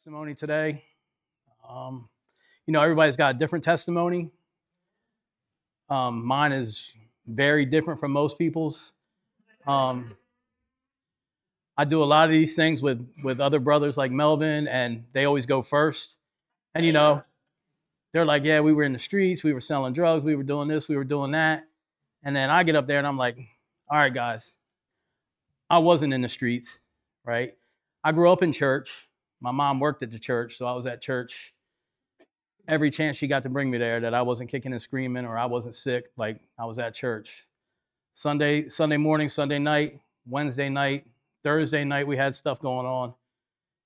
testimony today. Everybody's got a different testimony. Mine is very different from most people's. Um, I do a lot of these things with other brothers like Melvin, and they always go first. And they're like, "Yeah, we were in the streets, we were selling drugs, we were doing this, we were doing that." And then I get up there and I'm like, "All right, guys, I wasn't in the streets, right? I grew up in church. My mom worked at the church, so I was at church every chance she got to bring me there, that I wasn't kicking and screaming or I wasn't sick. Like, I was at church. Sunday morning, Sunday night, Wednesday night, Thursday night, we had stuff going on.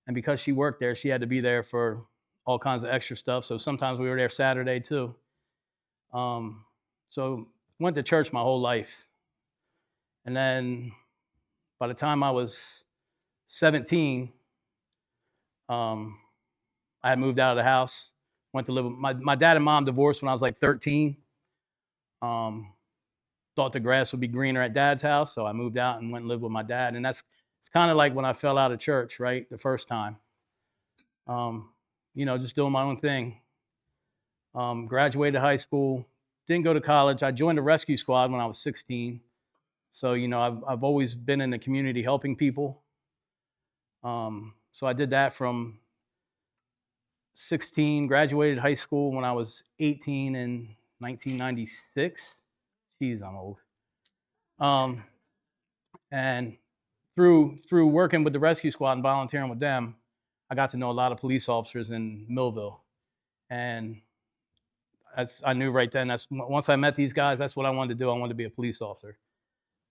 And because she worked there, she had to be there for all kinds of extra stuff. So sometimes we were there Saturday too. So went to church my whole life. And then by the time I was 17, I had moved out of the house, went to live with my dad and mom divorced when I was like 13. Thought the grass would be greener at dad's house, so I moved out and went and lived with my dad. And it's kind of like when I fell out of church, right, the first time. Just doing my own thing. Graduated high school, didn't go to college. I joined the rescue squad when I was 16. So I've always been in the community helping people. So I did that from 16, graduated high school when I was 18 in 1996. Jeez, I'm old. And through working with the rescue squad and volunteering with them, I got to know a lot of police officers in Millville. And I knew right then, once I met these guys, that's what I wanted to do. I wanted to be a police officer.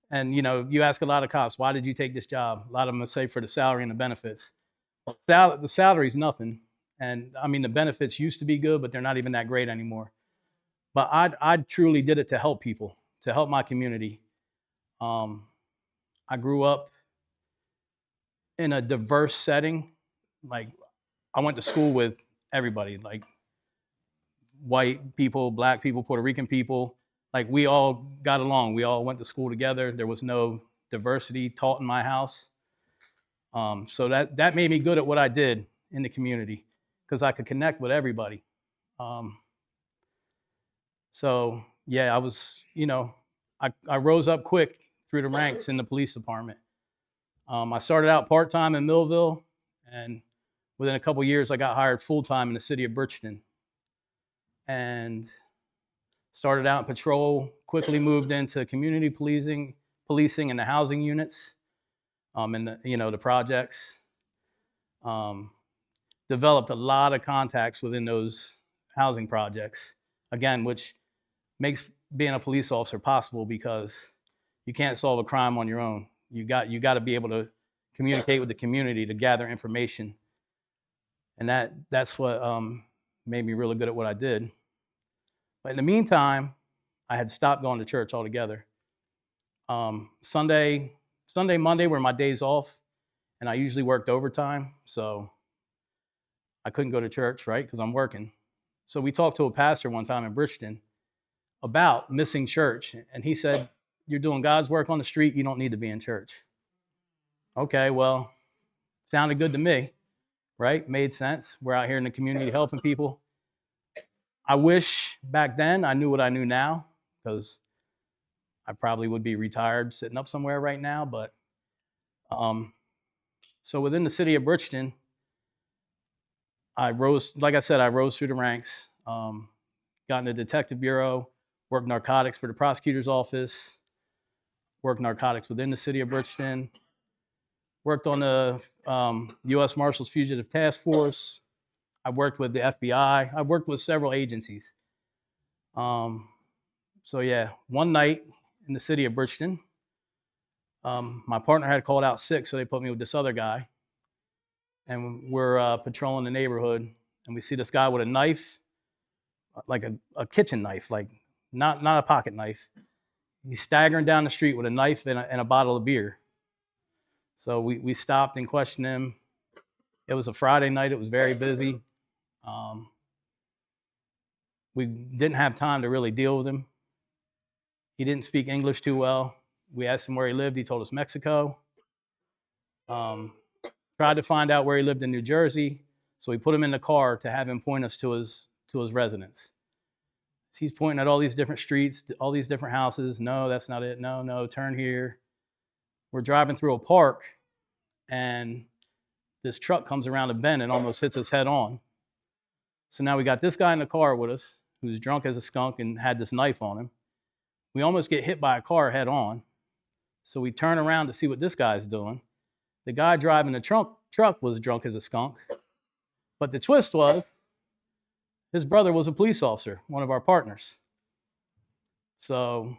And, you ask a lot of cops, why did you take this job? A lot of them will say for the salary and the benefits. The salary is nothing. And I mean, the benefits used to be good, but they're not even that great anymore. But I truly did it to help people, to help my community. I grew up in a diverse setting. Like, I went to school with everybody, like white people, black people, Puerto Rican people. Like, we all got along. We all went to school together. There was no diversity taught in my house. So that made me good at what I did in the community, because I could connect with everybody. So yeah, I rose up quick through the ranks in the police department. I started out part-time in Millville, and within a couple of years, I got hired full-time in the city of Bridgeton. And started out in patrol, quickly moved into community policing in the housing units, and the projects. Developed a lot of contacts within those housing projects, again, which makes being a police officer possible, because you can't solve a crime on your own. You got to be able to communicate with the community to gather information, and that's what made me really good at what I did. But in the meantime, I had stopped going to church altogether. Sunday, Monday were my days off, and I usually worked overtime, so I couldn't go to church, right, because I'm working. So we talked to a pastor one time in Bridgeton about missing church, and he said, "You're doing God's work on the street, you don't need to be in church." Okay, well, sounded good to me, right? Made sense. We're out here in the community helping people. I wish back then I knew what I knew now, because I probably would be retired sitting up somewhere right now. But so within the city of Bridgeton, I rose through the ranks, got in the detective bureau, worked narcotics for the prosecutor's office, worked narcotics within the city of Bridgeton, worked on the U.S. Marshals Fugitive Task Force. I've worked with the FBI. I've worked with several agencies. So yeah, one night in the city of Bridgeton, my partner had called out sick, so they put me with this other guy. And we're patrolling the neighborhood, and we see this guy with a knife, like a kitchen knife, like not a pocket knife. He's staggering down the street with a knife and a bottle of beer. So we stopped and questioned him. It was a Friday night. It was very busy. We didn't have time to really deal with him. He didn't speak English too well. We asked him where he lived. He told us Mexico. Tried to find out where he lived in New Jersey. So we put him in the car to have him point us to his residence. He's pointing at all these different streets, all these different houses. No, that's not it. No, turn here. We're driving through a park, and this truck comes around a bend and almost hits us head on. So now we got this guy in the car with us who's drunk as a skunk and had this knife on him. We almost get hit by a car head on. So we turn around to see what this guy's doing. The guy driving the truck was drunk as a skunk. But the twist was, his brother was a police officer, one of our partners. So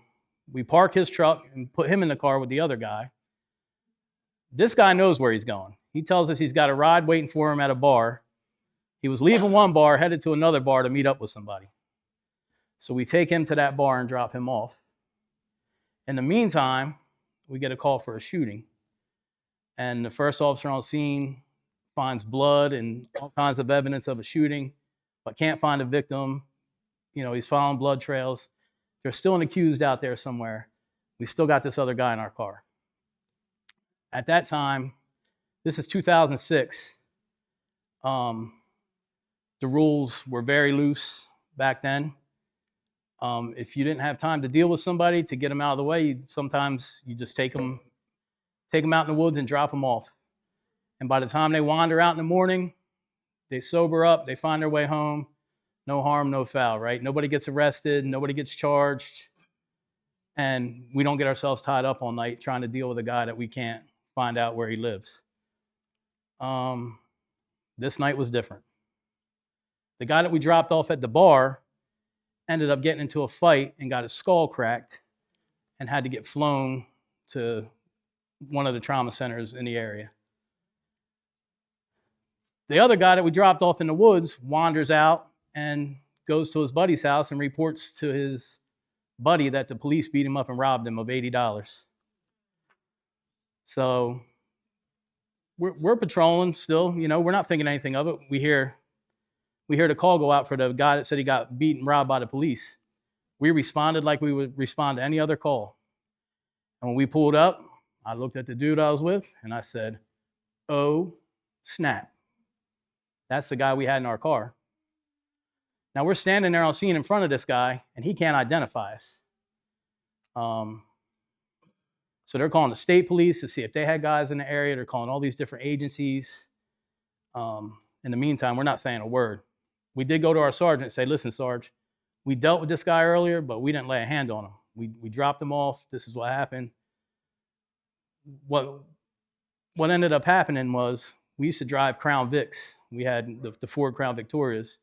we park his truck and put him in the car with the other guy. This guy knows where he's going. He tells us he's got a ride waiting for him at a bar. He was leaving one bar, headed to another bar to meet up with somebody. So we take him to that bar and drop him off. In the meantime, we get a call for a shooting. And the first officer on scene finds blood and all kinds of evidence of a shooting, but can't find a victim. He's following blood trails. There's still an accused out there somewhere. We still got this other guy in our car. At that time, this is 2006. The rules were very loose back then. If you didn't have time to deal with somebody to get them out of the way, sometimes you just take them out in the woods and drop them off. And by the time they wander out in the morning, they sober up, they find their way home. No harm, no foul, right? Nobody gets arrested, nobody gets charged. And we don't get ourselves tied up all night trying to deal with a guy that we can't find out where he lives. This night was different. The guy that we dropped off at the bar ended up getting into a fight and got his skull cracked and had to get flown to one of the trauma centers in the area. The other guy that we dropped off in the woods wanders out and goes to his buddy's house and reports to his buddy that the police beat him up and robbed him of $80. So we're patrolling still, we're not thinking anything of it. We hear the call go out for the guy that said he got beat and robbed by the police. We responded like we would respond to any other call. And when we pulled up, I looked at the dude I was with and I said, "Oh, snap. That's the guy we had in our car." Now we're standing there on scene in front of this guy and he can't identify us. So they're calling the state police to see if they had guys in the area. They're calling all these different agencies. In the meantime, we're not saying a word. We did go to our sergeant and say, "Listen, Sarge, we dealt with this guy earlier, but we didn't lay a hand on him. We dropped him off. This is what happened." What ended up happening was we used to drive Crown Vics. We had the Ford Crown Victorias.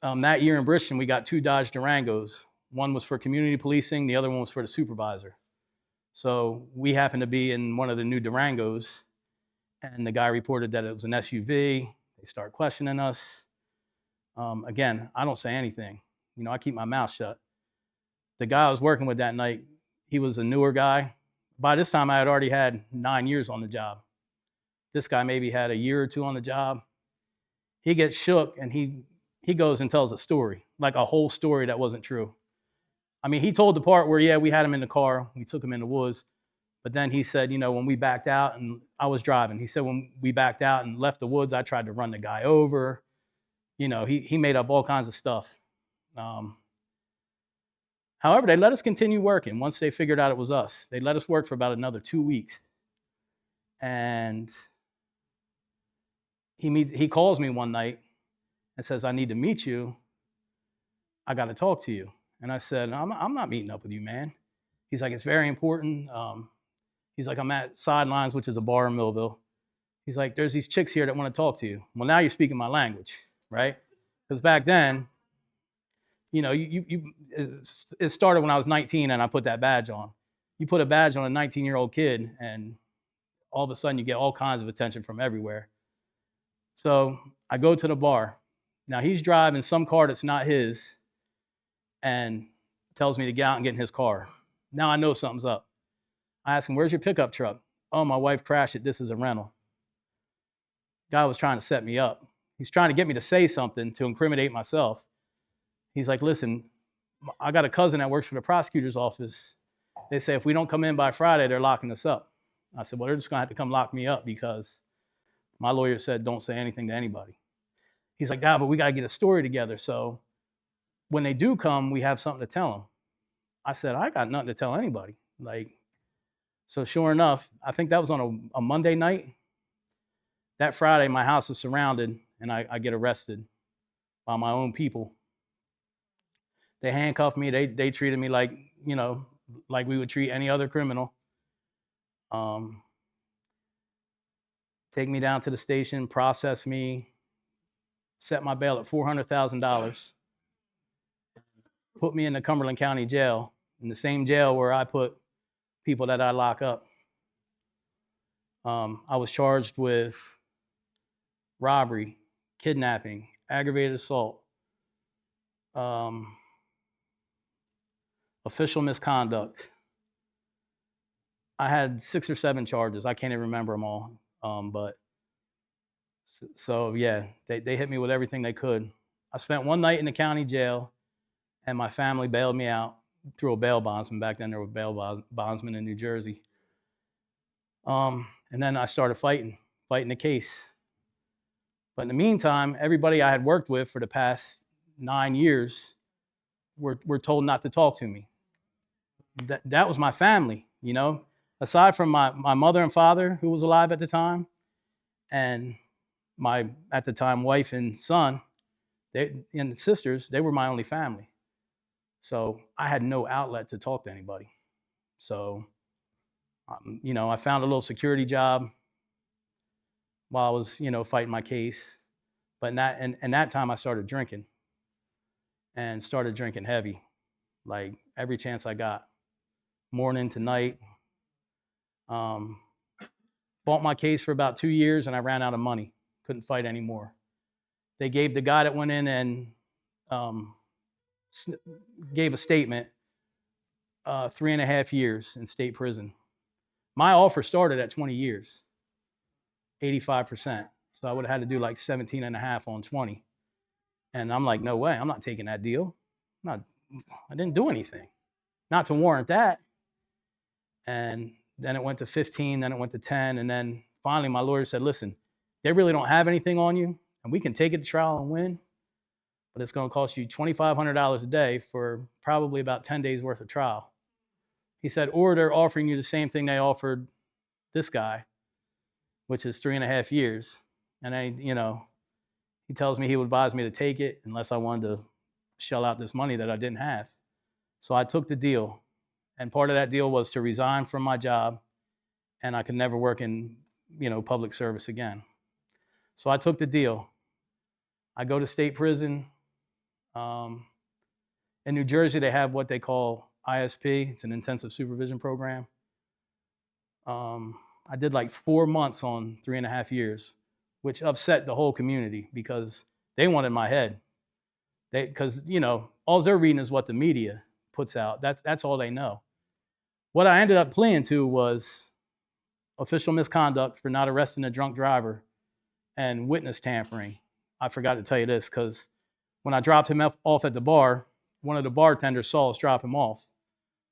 That year in Bridgeton, we got 2 Dodge Durangos. One was for community policing. The other one was for the supervisor. So we happened to be in one of the new Durangos, and the guy reported that it was an SUV. They start questioning us. Again, I don't say anything. I keep my mouth shut. The guy I was working with that night, he was a newer guy. By this time, I had already had 9 years on the job. This guy maybe had a year or 2 on the job. He gets shook, and he goes and tells a story, like a whole story that wasn't true. I mean, he told the part where, we had him in the car. We took him in the woods. But then he said, when we backed out, and I was driving, he said, when we backed out and left the woods, I tried to run the guy over. He made up all kinds of stuff. However, they let us continue working once they figured out it was us. They let us work for about another 2 weeks. And he calls me one night and says, "I need to meet you. I got to talk to you." And I said, I'm not meeting up with you, man." He's like, "It's very important." He's like, "I'm at Sidelines, which is a bar in Millville." He's like, "There's these chicks here that want to talk to you." Well, now you're speaking my language, right? Because back then, it started when I was 19 and I put that badge on. You put a badge on a 19-year-old kid and all of a sudden you get all kinds of attention from everywhere. So I go to the bar. Now he's driving some car that's not his and tells me to get out and get in his car. Now I know something's up. I ask him, "Where's your pickup truck?" "Oh, my wife crashed it. This is a rental." Guy was trying to set me up. He's trying to get me to say something to incriminate myself. He's like, "Listen, I got a cousin that works for the prosecutor's office. They say if we don't come in by Friday, they're locking us up." I said, "Well, they're just going to have to come lock me up because My lawyer said, don't say anything to anybody. He's like, but we got to get a story together. So when they do come, we have something to tell them. I said, I got nothing to tell anybody. Like, so sure enough, I think that was on a Monday night. That Friday, my house is surrounded and I get arrested by my own people. They handcuffed me. They treated me like, like we would treat any other criminal. Take me down to the station, process me, set my bail at $400,000, put me in the Cumberland County Jail, in the same jail where I put people that I lock up. I was charged with robbery, kidnapping, aggravated assault, official misconduct. I had 6 or 7 charges. I can't even remember them all. But so yeah, they hit me with everything they could. I spent one night in the county jail, and my family bailed me out through a bail bondsman. Back then there were bail bondsmen in New Jersey. And then I started fighting the case. But in the meantime, everybody I had worked with for the past 9 years were told not to talk to me. That was my family, aside from my mother and father, who was alive at the time, and my, at the time, wife and son, and sisters, they were my only family. So I had no outlet to talk to anybody. So, I found a little security job while I was, fighting my case. But in that time, I started drinking, and started drinking heavy, like every chance I got, morning to night. Fought my case for about 2 years, and I ran out of money. Couldn't fight anymore. They gave the guy that went in and gave a statement, 3.5 years in state prison. My offer started at 20 years, 85%. So I would have had to do like 17 and a half on 20. And I'm like, no way, I'm not taking that deal. I didn't do anything, not to warrant that. And then it went to 15, then it went to 10. And then finally my lawyer said, listen, they really don't have anything on you, and we can take it to trial and win, but it's going to cost you $2,500 a day for probably about 10 days worth of trial. He said, or they're offering you the same thing they offered this guy, which is 3.5 years. And then, he tells me he would advise me to take it unless I wanted to shell out this money that I didn't have. So I took the deal. And part of that deal was to resign from my job, and I could never work in, public service again. So I took the deal. I go to state prison. In New Jersey, they have what they call ISP. It's an intensive supervision program. I did like 4 months on 3.5 years, which upset the whole community because they wanted my head. Because, all they're reading is what the media puts out. That's all they know. What I ended up pleading to was official misconduct for not arresting a drunk driver and witness tampering. I forgot to tell you this because when I dropped him off at the bar, one of the bartenders saw us drop him off.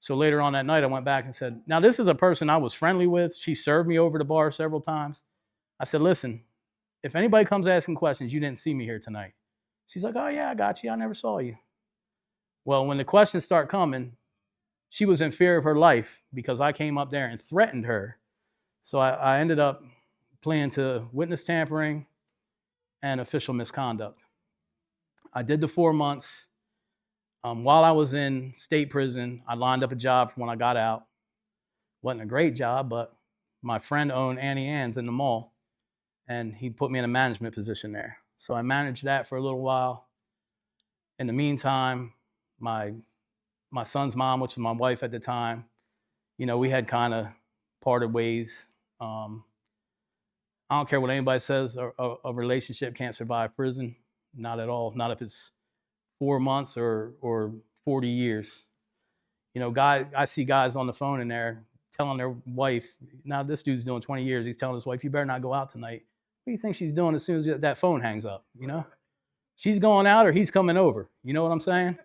So later on that night, I went back and said, now this is a person I was friendly with. She served me over the bar several times. I said, listen, if anybody comes asking questions, you didn't see me here tonight. She's like, oh yeah, I got you. I never saw you. Well, when the questions start coming, she was in fear of her life because I came up there and threatened her. So I ended up pleading to witness tampering and official misconduct. I did the 4 months. While I was in state prison, I lined up a job for when I got out. Wasn't a great job, but my friend owned Annie Ann's in the mall, and he put me in a management position there. So I managed that for a little while. In the meantime, my son's mom, which was my wife at the time, we had kind of parted ways. I don't care what anybody says, a relationship can't survive prison. Not at all. Not if it's 4 months or 40 years. I see guys on the phone in there telling their wife, now this dude's doing 20 years. He's telling his wife, you better not go out tonight. What do you think she's doing as soon as that phone hangs up? She's going out or he's coming over. You know what I'm saying?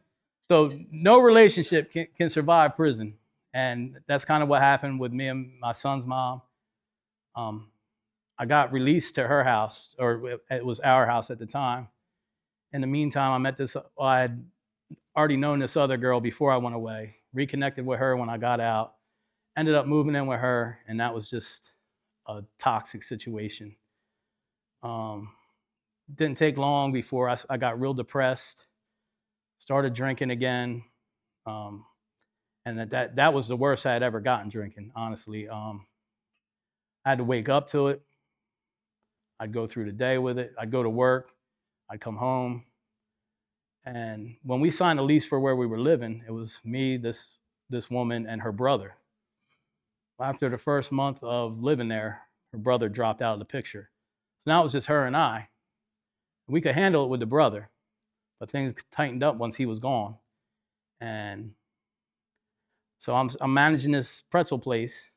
So no relationship can survive prison. And that's kind of what happened with me and my son's mom. I got released to her house, or it was our house at the time. In the meantime, I met this, well, I had already known this other girl before I went away, reconnected with her when I got out, ended up moving in with her, and that was just a toxic situation. Didn't take long before I got real depressed, started drinking again. Um, and that was the worst I had ever gotten drinking, honestly. I had to wake up to it. I'd go through the day with it. I'd go to work. I'd come home. And when we signed a lease for where we were living, it was me, this woman, and her brother. After the first month of living there, her brother dropped out of the picture. So now it was just her and I. We could handle it with the brother, but things tightened up once he was gone. And so I'm managing this pretzel place.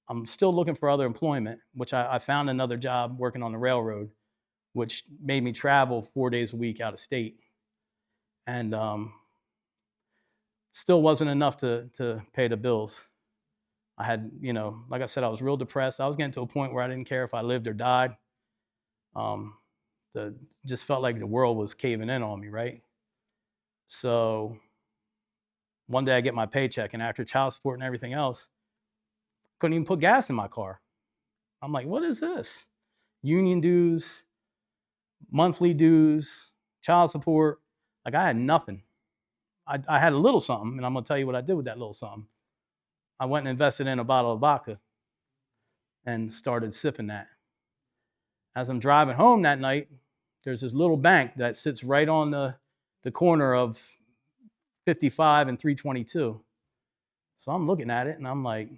I'm still looking for other employment, which I found another job working on the railroad, which made me travel 4 days a week out of state. And still wasn't enough to pay the bills. I had, like I said, I was real depressed. I was getting to a point where I didn't care if I lived or died. Just felt like the world was caving in on me, right? So one day I get my paycheck, and after child support and everything else, couldn't even put gas in my car. I'm like, what is this? Union dues, monthly dues, child support. Like, I had nothing. I had a little something, and I'm gonna tell you what I did with that little something. I went and invested in a bottle of vodka and started sipping that. As I'm driving home that night, there's this little bank that sits right on the corner of 55 and 322. So I'm looking at it and I'm like, I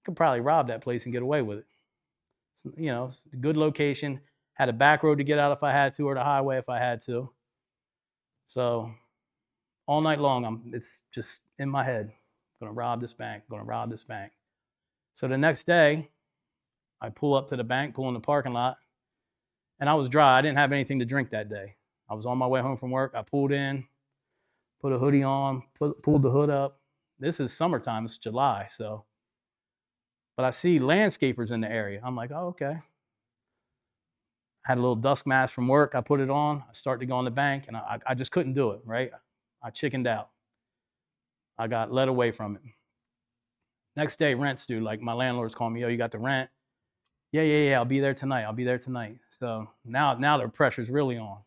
could probably rob that place and get away with it. It's a good location, had a back road to get out if I had to, or the highway if I had to. So all night long, it's just in my head, gonna rob this bank, gonna rob this bank. So the next day, I pull up to the bank, pull in the parking lot, and I was dry. I didn't have anything to drink that day. I was on my way home from work. I pulled in, put a hoodie on, pulled the hood up. This is summertime, it's July, so. But I see landscapers in the area. I'm like, oh, okay. I had a little dust mask from work. I put it on. I started to go on the bank, and I just couldn't do it, right? I chickened out. I got led away from it. Next day, rent's due. Like, my landlord's calling me, yo, you got the rent? Yeah, I'll be there tonight. So now the pressure's really on.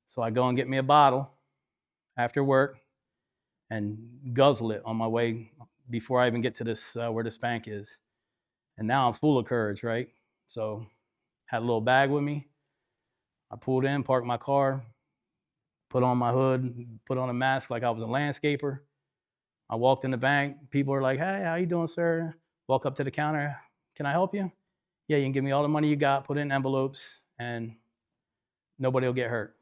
So I go and get me a bottle after work and guzzle it on my way before I even get to this where this bank is. And now I'm full of courage, right? So had a little bag with me. I pulled in, parked my car, put on my hood, put on a mask like I was a landscaper. I walked in the bank. People are like, hey, how you doing, sir? Walk up to the counter. Can I help you? Yeah, you can give me all the money you got, put it in envelopes, and nobody will get hurt.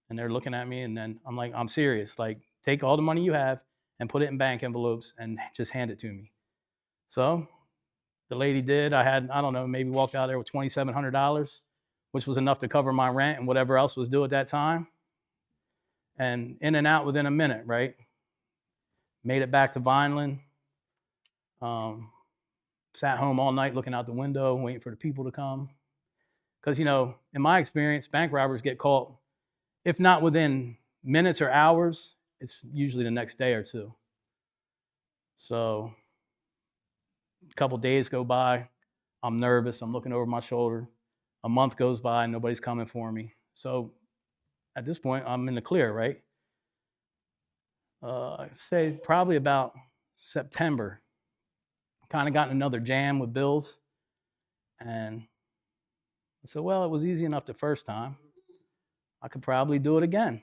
And they're looking at me, and then I'm like, I'm serious. Like, take all the money you have and put it in bank envelopes and just hand it to me. So the lady did. I don't know, maybe walked out there with $2,700, which was enough to cover my rent and whatever else was due at that time. And in and out within a minute, right? Made it back to Vineland. Sat home all night looking out the window, waiting for the people to come. Because, in my experience, bank robbers get caught, if not within minutes or hours, it's usually the next day or two. So a couple days go by. I'm nervous. I'm looking over my shoulder. A month goes by, and nobody's coming for me. So at this point, I'm in the clear, right? I'd say probably about September. Kind of got in another jam with bills. And I said, well, it was easy enough the first time. I could probably do it again.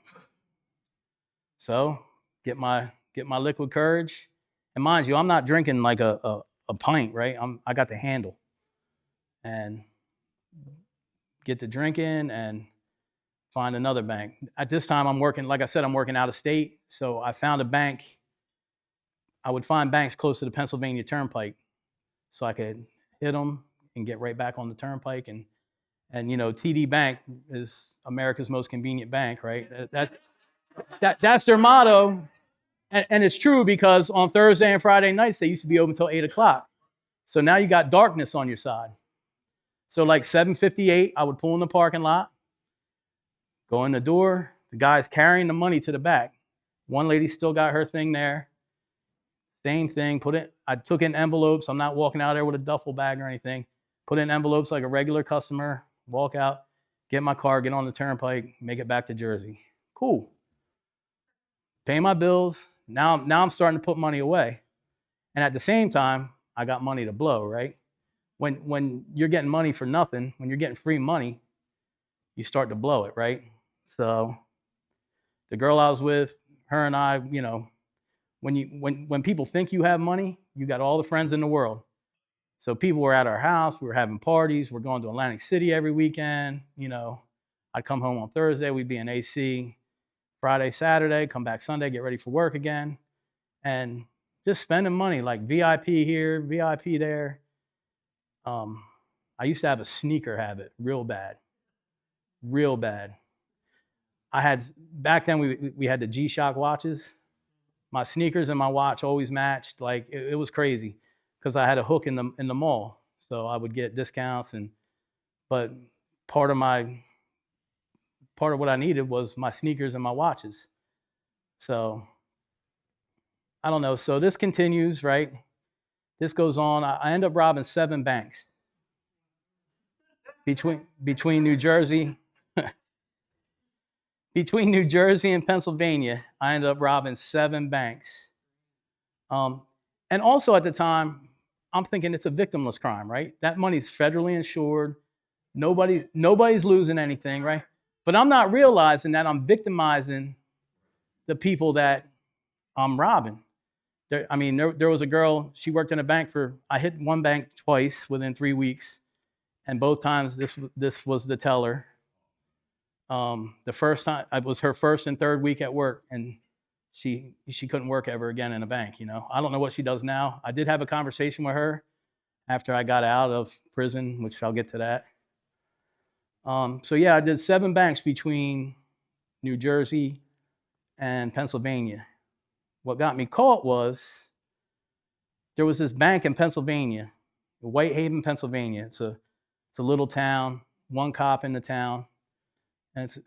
So get my liquid courage. And mind you, I'm not drinking like a pint, right? I got the handle. And get to drinking and find another bank. At this time, I'm working, like I said, I'm working out of state. So I found a bank. I would find banks close to the Pennsylvania Turnpike so I could hit them and get right back on the Turnpike. And TD Bank is America's most convenient bank, right? That's their motto. And it's true, because on Thursday and Friday nights, they used to be open until 8 o'clock. So now you got darkness on your side. So like 7:58, I would pull in the parking lot, go in the door. The guy's carrying the money to the back. One lady still got her thing there. Same thing. I took in envelopes. I'm not walking out there with a duffel bag or anything. Put in envelopes like a regular customer. Walk out, get my car, get on the turnpike, make it back to Jersey. Cool. Pay my bills. Now I'm starting to put money away. And at the same time, I got money to blow, right? When you're getting money for nothing, when you're getting free money, you start to blow it, right? So the girl I was with, her and I, when people think you have money, you got all the friends in the world. So people were at our house, we were having parties, we're going to Atlantic City every weekend. I'd come home on Thursday, we'd be in AC Friday, Saturday, come back Sunday, get ready for work again. And just spending money like VIP here, VIP there. I used to have a sneaker habit, real bad. Back then we had the G-Shock watches. My sneakers and my watch always matched. Like it was crazy because I had a hook in the mall, so I would get discounts. But part of what I needed was my sneakers and my watches. So I don't know. So this continues, right? This goes on. I end up robbing 7 banks between New Jersey. Between New Jersey and Pennsylvania, I ended up robbing 7 banks. And also at the time, I'm thinking it's a victimless crime, right? That money's federally insured. Nobody's losing anything, right? But I'm not realizing that I'm victimizing the people that I'm robbing. There was a girl, she worked in a bank I hit one bank twice within 3 weeks. And both times this was the teller. The first time, it was her first and third week at work, and she couldn't work ever again in a bank. I don't know what she does now. I did have a conversation with her after I got out of prison, which I'll get to that. So yeah, I did 7 banks between New Jersey and Pennsylvania. What got me caught was there was this bank in Pennsylvania, Whitehaven, Pennsylvania. It's a little town, one cop in the town, and it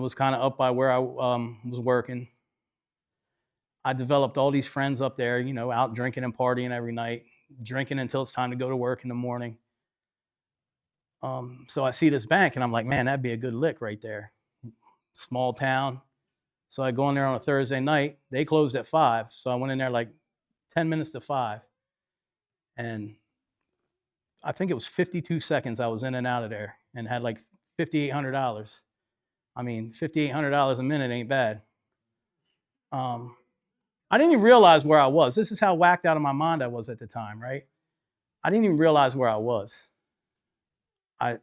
was kind of up by where I was working. I developed all these friends up there, out drinking and partying every night, drinking until it's time to go to work in the morning. So I see this bank and I'm like, man, that'd be a good lick right there. Small town. So I go in there on a Thursday night. They closed at 5. So I went in there like 10 minutes to 5. And I think it was 52 seconds I was in and out of there and had like $5,800. I mean, $5,800 a minute ain't bad. I didn't even realize where I was. This is how whacked out of my mind I was at the time, right? I didn't even realize where I was.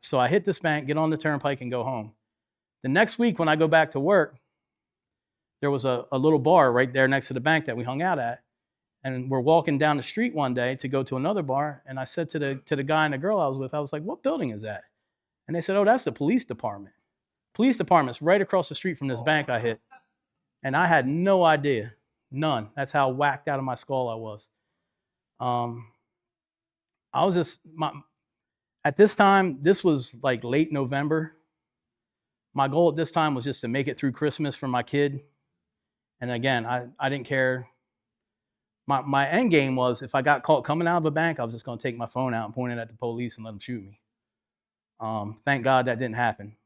So I hit this bank, get on the turnpike, and go home. The next week when I go back to work, there was a little bar right there next to the bank that we hung out at. And we're walking down the street one day to go to another bar. And I said to the guy and the girl I was with, I was like, what building is that? And they said, oh, that's the police department. Police department's right across the street from this bank I hit. And I had no idea. None. That's how whacked out of my skull I was. I was just, at this time, this was like late November. My goal at this time was just to make it through Christmas for my kid. And again, I didn't care. My end game was if I got caught coming out of a bank, I was just going to take my phone out and point it at the police and let them shoot me. Thank God that didn't happen,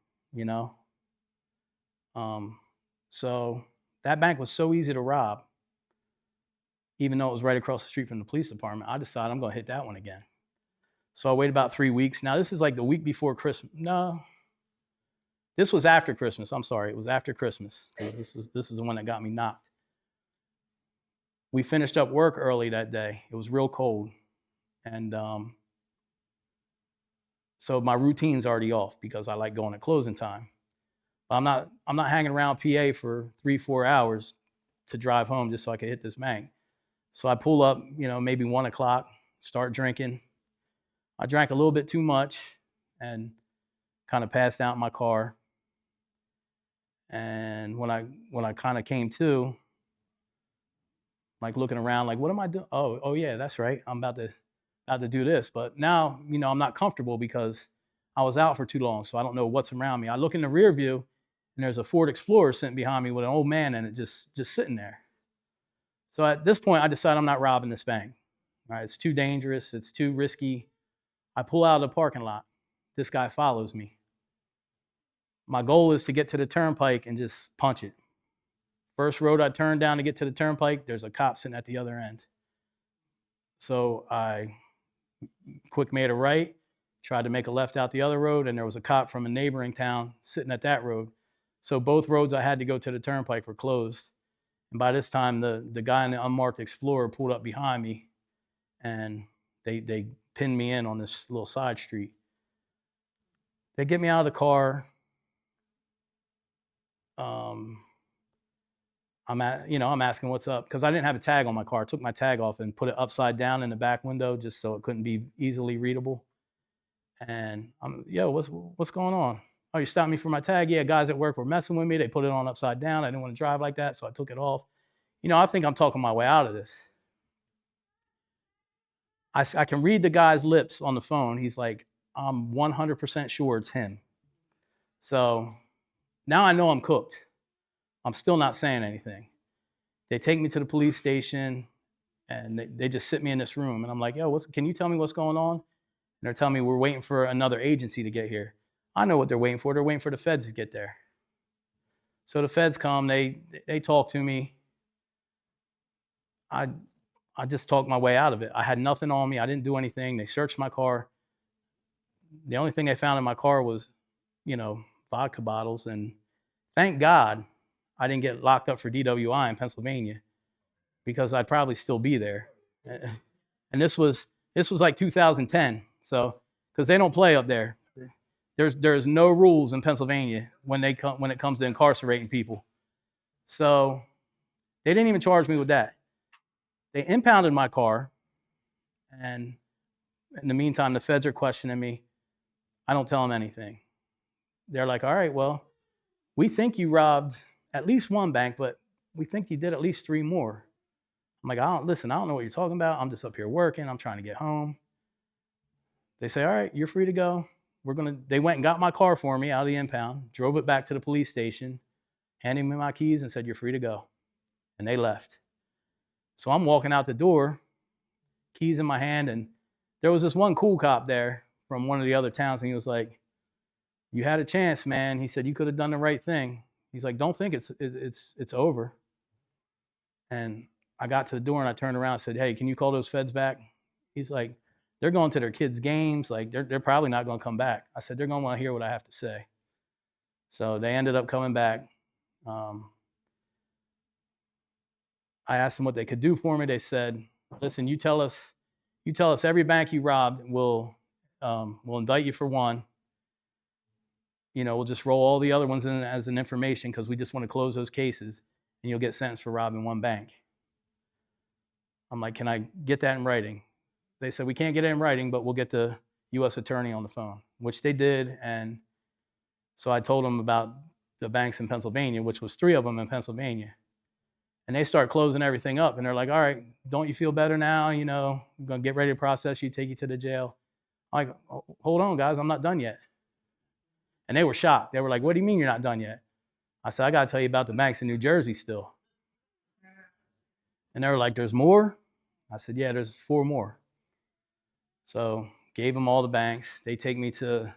So that bank was so easy to rob, even though it was right across the street from the police department. I decided I'm going to hit that one again. So I waited about 3 weeks. Now, this is like the week before Christmas. No, this was after Christmas. I'm sorry. It was after Christmas. This is the one that got me knocked. We finished up work early that day. It was real cold. And so my routine's already off because I like going at closing time. But I'm not hanging around PA for 3-4 hours to drive home just so I could hit this bank. So I pull up, maybe 1 o'clock, start drinking. I drank a little bit too much and kind of passed out in my car. And when I kind of came to, like looking around, like, what am I doing? Oh yeah, that's right. I'm about to to do this. But now, I'm not comfortable because I was out for too long, so I don't know what's around me. I look in the rear view, and there's a Ford Explorer sitting behind me with an old man in it, just sitting there. So at this point, I decide I'm not robbing this bank. All right, it's too dangerous. It's too risky. I pull out of the parking lot. This guy follows me. My goal is to get to the turnpike and just punch it. First road I turn down to get to the turnpike, there's a cop sitting at the other end. So I quick made a right, tried to make a left out the other road, and there was a cop from a neighboring town sitting at that road. So both roads I had to go to the turnpike were closed. And by this time, the guy in the unmarked Explorer pulled up behind me, and they pinned me in on this little side street. They get me out of the car. I'm asking what's up because I didn't have a tag on my car. I took my tag off and put it upside down in the back window just so it couldn't be easily readable. And what's going on? Oh, you stopped me for my tag? Yeah, guys at work were messing with me. They put it on upside down. I didn't want to drive like that, so I took it off. I think I'm talking my way out of this. I can read the guy's lips on the phone. He's like, I'm 100% sure it's him. So now I know I'm cooked. I'm still not saying anything. They take me to the police station, and they just sit me in this room. And I'm like, yo, can you tell me what's going on? And they're telling me we're waiting for another agency to get here. I know what they're waiting for. They're waiting for the feds to get there. So the feds come. They talk to me. I just talked my way out of it. I had nothing on me. I didn't do anything. They searched my car. The only thing they found in my car was, vodka bottles. And thank God I didn't get locked up for DWI in Pennsylvania because I'd probably still be there. And this was like 2010. So, because they don't play up there. There's no rules in Pennsylvania when it comes to incarcerating people. So they didn't even charge me with that. They impounded my car, and in the meantime, the feds are questioning me. I don't tell them anything. They're like, all right, well, we think you robbed at least one bank, but we think you did at least 3 more. I'm like, I don't know what you're talking about. I'm just up here working. I'm trying to get home. They say, all right, you're free to go. They went and got my car for me out of the impound, drove it back to the police station, handed me my keys and said, you're free to go. And they left. So I'm walking out the door, keys in my hand, and there was this one cool cop there from one of the other towns, and he was like, you had a chance, man. He said, you could have done the right thing. He's like, don't think it's over. And I got to the door and I turned around and said, hey, can you call those feds back? He's like, they're going to their kids' games. Like, they're probably not going to come back. I said, they're going to want to hear what I have to say. So they ended up coming back. I asked them what they could do for me. They said, listen, you tell us every bank you robbed, we'll indict you for one. We'll just roll all the other ones in as an information because we just want to close those cases, and you'll get sentenced for robbing one bank. I'm like, can I get that in writing? They said, we can't get it in writing, but we'll get the U.S. attorney on the phone, which they did. And so I told them about the banks in Pennsylvania, which was 3 of them in Pennsylvania. And they start closing everything up. And they're like, all right, don't you feel better now? I'm going to get ready to process you, take you to the jail. I'm like, hold on, guys, I'm not done yet. And they were shocked. They were like, what do you mean you're not done yet? I said, I got to tell you about the banks in New Jersey still. And they were like, there's more? I said, yeah, there's 4 more. So gave them all the banks. They take me to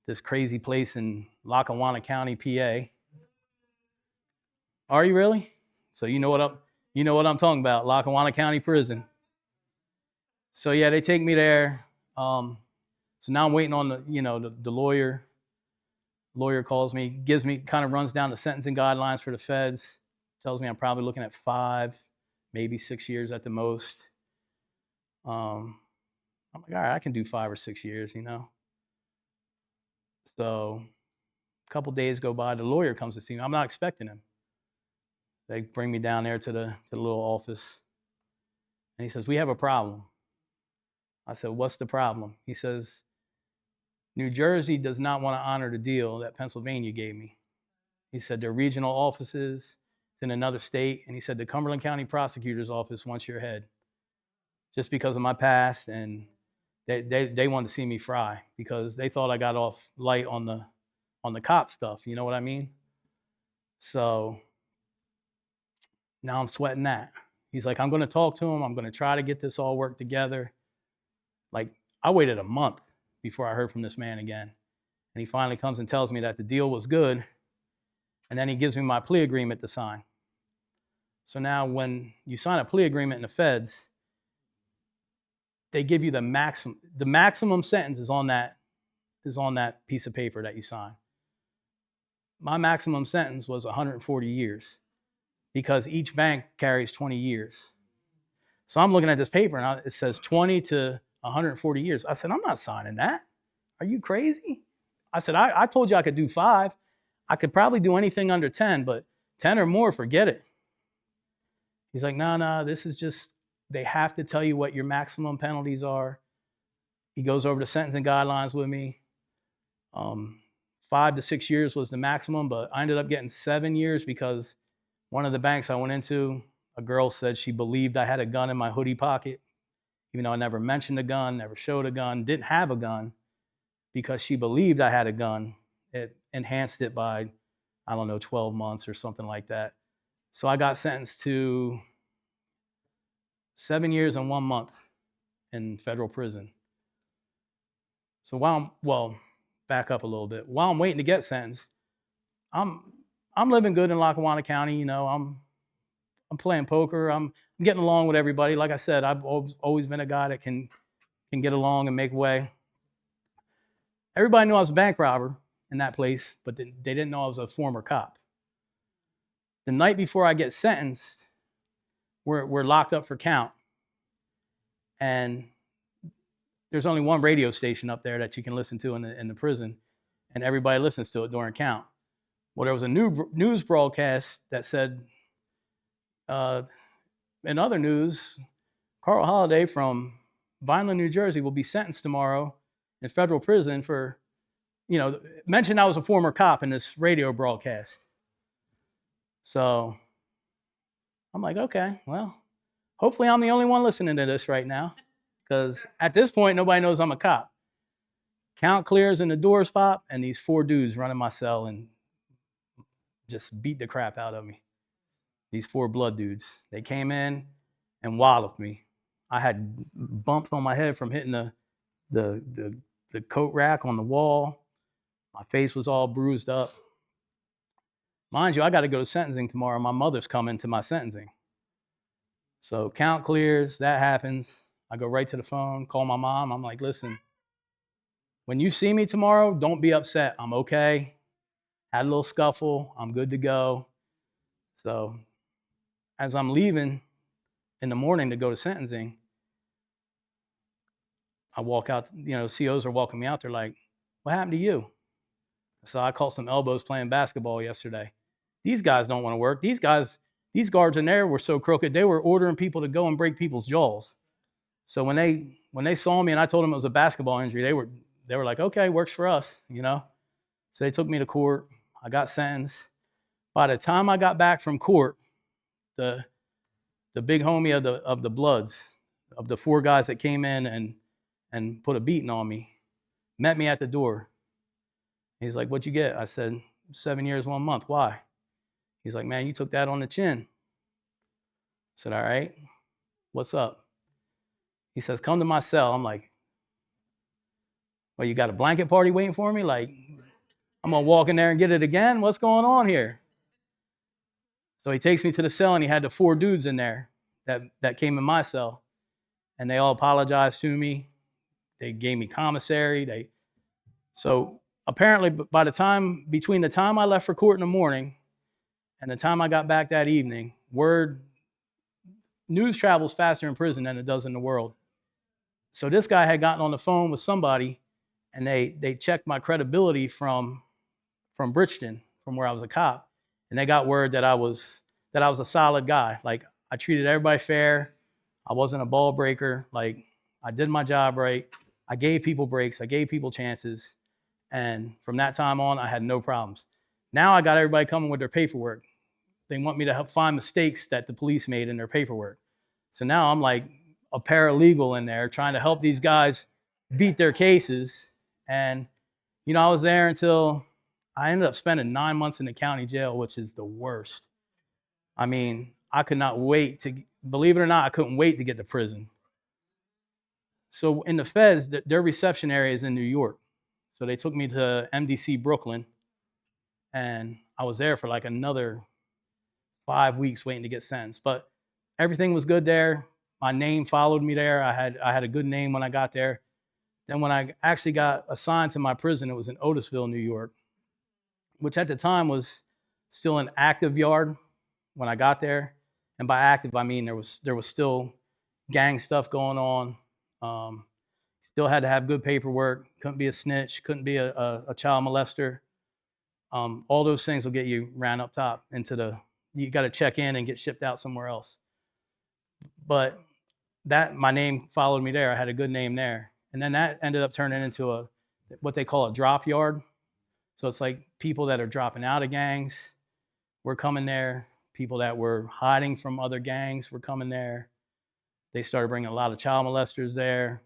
this crazy place in Lackawanna County, PA. Are you really? So you know what I'm talking about, Lackawanna County Prison. So yeah, they take me there. So now I'm waiting on the lawyer. Lawyer calls me, kind of runs down the sentencing guidelines for the feds, tells me I'm probably looking at 5, maybe 6 years at the most. I'm like, all right, I can do 5 or 6 years, So a couple days go by, the lawyer comes to see me. I'm not expecting him. They bring me down there to the little office, and he says, we have a problem. I said, what's the problem? He says, New Jersey does not want to honor the deal that Pennsylvania gave me. He said, their regional offices, it's in another state. And he said, the Cumberland County Prosecutor's Office wants your head. just because of my past, and they wanted to see me fry because they thought I got off light on the cop stuff. You know what I mean? So now I'm sweating that. He's like, I'm going to talk to him. I'm going to try to get this all worked together. Like, I waited a month before I heard from this man again. And he finally comes and tells me that the deal was good. And then he gives me my plea agreement to sign. So now when you sign a plea agreement in the feds, they give you the maximum sentence is on that piece of paper that you sign. My maximum sentence was 140 years because each bank carries 20 years. So I'm looking at this paper and it says 20 to 140 years. I said, I'm not signing that. Are you crazy? I said, I told you I could do 5. I could probably do anything under 10, but 10 or more, forget it. He's like, no, this is just, they have to tell you what your maximum penalties are. He goes over the sentencing guidelines with me. 5 to 6 years was the maximum, but I ended up getting 7 years because one of the banks I went into, a girl said she believed I had a gun in my hoodie pocket, even though I never mentioned a gun, never showed a gun, didn't have a gun. Because she believed I had a gun, it enhanced it by, 12 months or something like that. So I got sentenced to 7 years and 1 month in federal prison. So back up a little bit. While I'm waiting to get sentenced, I'm living good in Lackawanna County. I'm playing poker. I'm getting along with everybody. Like I said, I've always been a guy that can get along and make way. Everybody knew I was a bank robber in that place, but they didn't know I was a former cop. The night before I get sentenced, we're locked up for count. And there's only one radio station up there that you can listen to in the prison, and everybody listens to it during count. Well, there was a news broadcast that said, in other news, Carl Holliday from Vineland, New Jersey will be sentenced tomorrow in federal prison for, mentioned I was a former cop in this radio broadcast. So I'm like, okay, well, hopefully I'm the only one listening to this right now, because at this point, nobody knows I'm a cop. Count clears and the doors pop, and these 4 dudes run in my cell and just beat the crap out of me. These 4 blood dudes. They came in and walloped me. I had bumps on my head from hitting the coat rack on the wall. My face was all bruised up. Mind you, I got to go to sentencing tomorrow. My mother's coming to my sentencing. So count clears, that happens. I go right to the phone, call my mom. I'm like, listen, when you see me tomorrow, don't be upset. I'm okay. Had a little scuffle. I'm good to go. So as I'm leaving in the morning to go to sentencing, I walk out, COs are walking me out. They're like, what happened to you? So I caught some elbows playing basketball yesterday. These guys don't want to work. These guards in there were so crooked, they were ordering people to go and break people's jaws. So when they saw me and I told them it was a basketball injury, they were like, okay, works for us, So they took me to court. I got sentenced. By the time I got back from court, the big homie of the Bloods, of the 4 guys that came in and put a beating on me, met me at the door. He's like, what'd you get? I said, 7 years, 1 month. Why? He's like, man, you took that on the chin. I said, all right, what's up? He says, come to my cell. I'm like, well, you got a blanket party waiting for me? Like, I'm going to walk in there and get it again? What's going on here? So he takes me to the cell, and he had the 4 dudes in there that came in my cell. And they all apologized to me. They gave me commissary. So apparently, between the time I left for court in the morning and the time I got back that evening, news travels faster in prison than it does in the world. So this guy had gotten on the phone with somebody, and they checked my credibility from Bridgeton, from where I was a cop, and they got word that I was a solid guy. Like, I treated everybody fair. I wasn't a ball breaker. Like, I did my job right. I gave people breaks. I gave people chances. And from that time on, I had no problems. Now I got everybody coming with their paperwork. They want me to help find mistakes that the police made in their paperwork. So now I'm like, a paralegal in there trying to help these guys beat their cases. And, I was there until I ended up spending 9 months in the county jail, which is the worst. I mean, I could not wait to, believe it or not, I couldn't wait to get to prison. So in the feds, their reception area is in New York. So they took me to MDC Brooklyn, and I was there for like another 5 weeks waiting to get sentenced. But everything was good there. My name followed me there. I had a good name when I got there. Then when I actually got assigned to my prison, it was in Otisville, New York, which at the time was still an active yard when I got there. And by active, I mean there was still gang stuff going on. Still had to have good paperwork. Couldn't be a snitch. Couldn't be a child molester. All those things will get you ran up top into you got to check in and get shipped out somewhere else. But my name followed me there. I had a good name there. And then that ended up turning into what they call a drop yard. So it's like people that are dropping out of gangs were coming there. People that were hiding from other gangs were coming there. They started bringing a lot of child molesters there.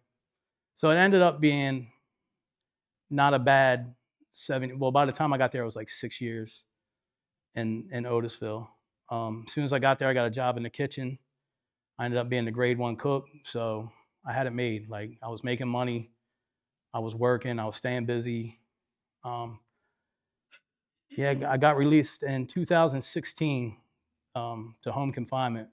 So it ended up being not a bad 7. Well, by the time I got there, it was like 6 years in Otisville. As soon as I got there, I got a job in the kitchen. I ended up being the grade 1 cook. So I had it made. Like, I was making money. I was working. I was staying busy. I got released in 2016 to home confinement.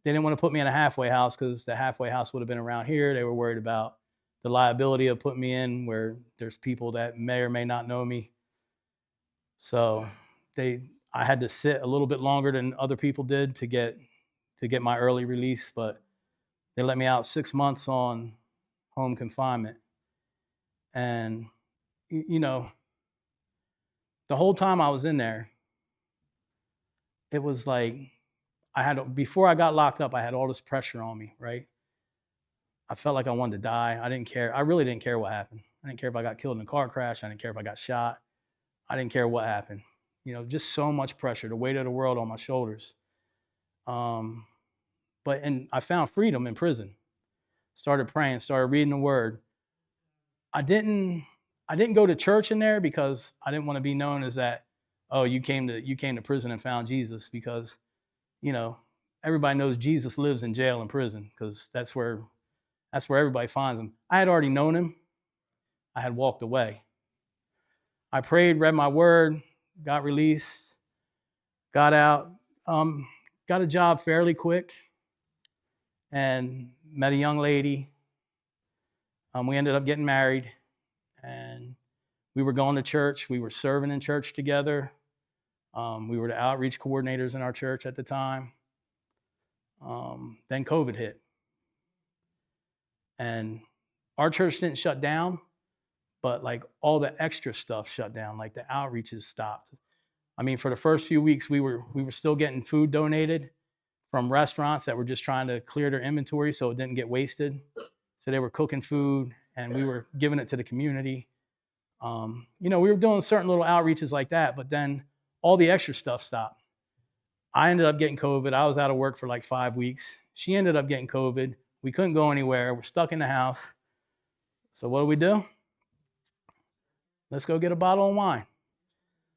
They didn't want to put me in a halfway house because the halfway house would have been around here. They were worried about the liability of putting me in where there's people that may or may not know me. So I had to sit a little bit longer than other people did to get my early release, but they let me out 6 months on home confinement. And, the whole time I was in there, it was like before I got locked up, I had all this pressure on me, right? I felt like I wanted to die. I didn't care. I really didn't care what happened. I didn't care if I got killed in a car crash. I didn't care if I got shot. I didn't care what happened. Just so much pressure, the weight of the world on my shoulders. And I found freedom in prison. Started praying, started reading the word. I didn't go to church in there because I didn't want to be known as that, oh, you came to prison and found Jesus, because, everybody knows Jesus lives in jail and prison, because that's where everybody finds him. I had already known him. I had walked away. I prayed, read my word, got released, got out, got a job fairly quick, and met a young lady. We ended up getting married, and we were going to church. We were serving in church together. We were the outreach coordinators in our church at the time. Then COVID hit. And our church didn't shut down, but like all the extra stuff shut down, like the outreaches stopped. I mean, for the first few weeks, we were still getting food donated from restaurants that were just trying to clear their inventory so it didn't get wasted. So they were cooking food and we were giving it to the community. We were doing certain little outreaches like that, but then all the extra stuff stopped. I ended up getting COVID. I was out of work for like 5 weeks. She ended up getting COVID. We couldn't go anywhere. We're stuck in the house. So what do? Let's go get a bottle of wine.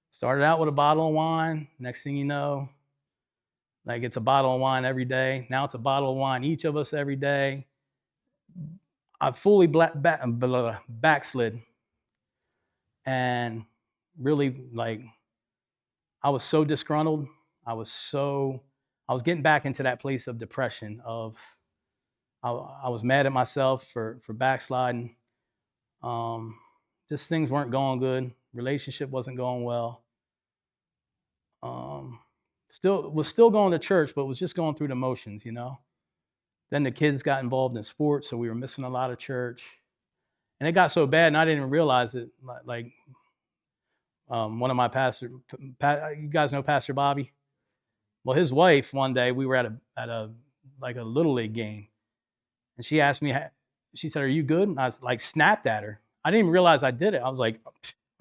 Started out with a bottle of wine. Next thing you know, like, it's a bottle of wine every day. Now it's a bottle of wine each of us every day. I fully backslid. And really, like, I was so disgruntled. I was getting back into that place of depression of, I was mad at myself for backsliding. Just things weren't going good. Relationship wasn't going well. Was still going to church, but was just going through the motions, Then the kids got involved in sports, so we were missing a lot of church. And it got so bad, and I didn't even realize it. Like, one of my pastors, you guys know Pastor Bobby? Well, his wife, one day, we were at a Little League game. And she asked me, she said, "Are you good?" And I was like, snapped at her. I didn't even realize I did it. I was like,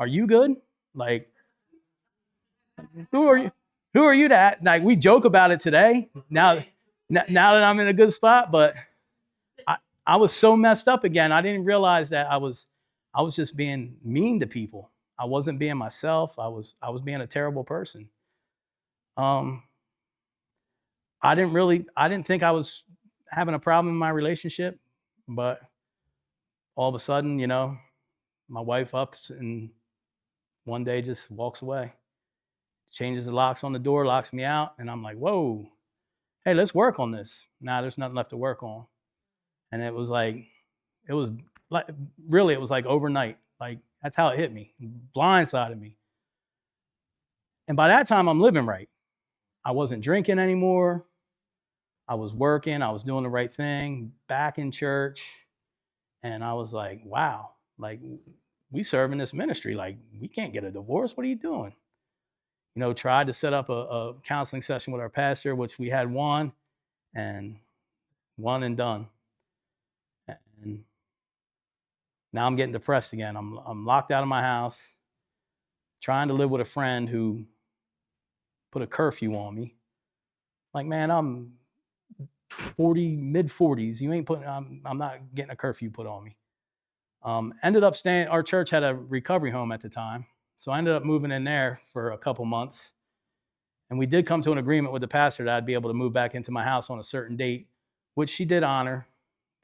"Are you good? Like, who are you? Who are you to act?" Like, we joke about it today. Now that I'm in a good spot, but I was so messed up again. I didn't realize that I was just being mean to people. I wasn't being myself. I was being a terrible person. Um, I didn't think I was having a problem in my relationship, but all of a sudden, my wife ups and one day just walks away, changes the locks on the door, locks me out, and I'm like, whoa, hey, let's work on this. Nah, there's nothing left to work on. And it was like really, it was like overnight. Like that's how it hit me, blindsided me. And by that time, I'm living right. I wasn't drinking anymore. I was working. I was doing the right thing, back in church. And I was like, wow, like we serve in this ministry. Like we can't get a divorce. What are you doing? Tried to set up a counseling session with our pastor, which we had one and done. And now I'm getting depressed again. I'm locked out of my house, trying to live with a friend who put a curfew on me. Like, man, I'm 40, mid 40s. You ain't putting. I'm not getting a curfew put on me. Ended up staying. Our church had a recovery home at the time, so I ended up moving in there for a couple months. And we did come to an agreement with the pastor that I'd be able to move back into my house on a certain date, which she did honor.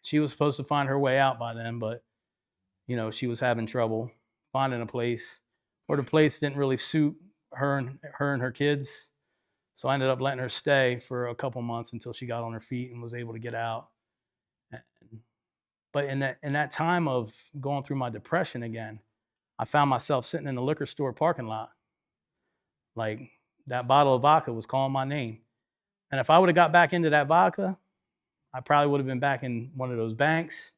She was supposed to find her way out by then, but she was having trouble finding a place, or the place didn't really suit her and her kids. So I ended up letting her stay for a couple months until she got on her feet and was able to get out. But in that time of going through my depression again, I found myself sitting in the liquor store parking lot. Like that bottle of vodka was calling my name. And if I would have got back into that vodka, I probably would have been back in one of those banks.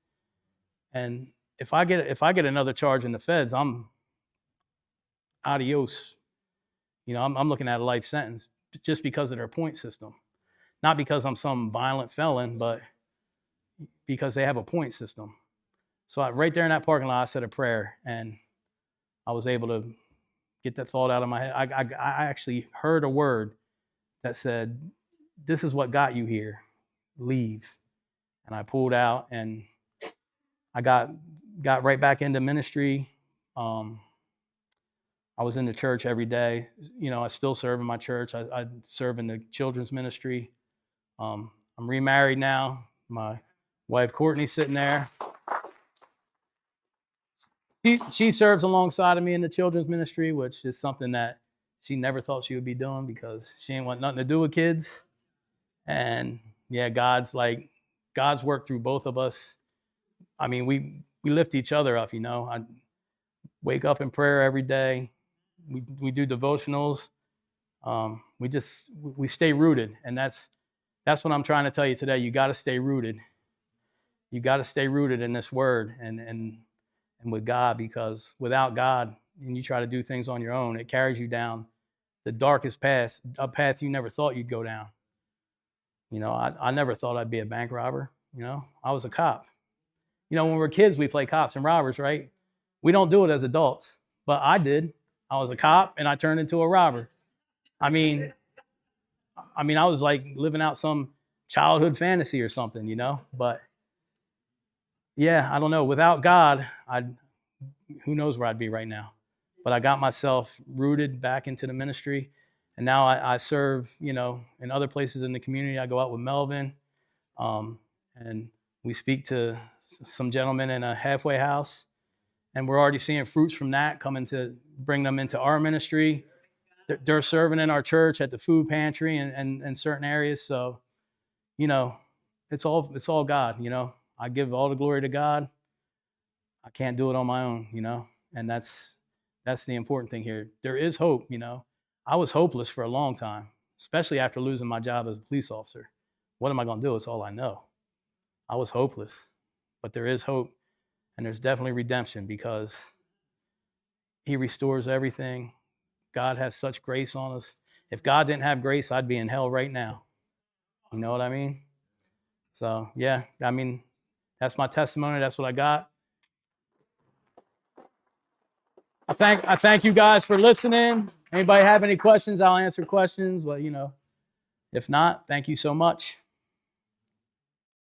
And if I get another charge in the feds, I'm adios. I'm looking at a life sentence just because of their point system. Not because I'm some violent felon, but because they have a point system. So right there in that parking lot, I said a prayer, and I was able to get that thought out of my head. I actually heard a word that said, "This is what got you here. Leave." And I pulled out, and I got right back into ministry. I was in the church every day. I still serve in my church. I serve in the children's ministry. I'm remarried now. My wife Courtney's sitting there. She serves alongside of me in the children's ministry, which is something that she never thought she would be doing because she didn't want nothing to do with kids. And yeah, God's worked through both of us. I mean, we lift each other up. I wake up in prayer every day. We do devotionals. We stay rooted, and that's what I'm trying to tell you today. You got to stay rooted. You got to stay rooted in this word and with God, because without God, and you try to do things on your own, it carries you down the darkest path, a path you never thought you'd go down. I never thought I'd be a bank robber. I was a cop. When we're kids, we play cops and robbers, right? We don't do it as adults, but I did. I was a cop and I turned into a robber. I mean, I was like living out some childhood fantasy or something, but yeah, I don't know. Without God, who knows where I'd be right now. But I got myself rooted back into the ministry. And now I serve, in other places in the community. I go out with Melvin, and we speak to some gentlemen in a halfway house. And we're already seeing fruits from that coming to bring them into our ministry. They're serving in our church at the food pantry and certain areas. So, it's all God. I give all the glory to God. I can't do it on my own, and that's the important thing here. There is hope. I was hopeless for a long time, especially after losing my job as a police officer. What am I going to do? It's all I know. I was hopeless, but there is hope, and there's definitely redemption because He restores everything. God has such grace on us. If God didn't have grace, I'd be in hell right now. You know what I mean? So yeah, that's my testimony. That's what I got. I thank you guys for listening. Anybody have any questions? I'll answer questions. But if not, thank you so much.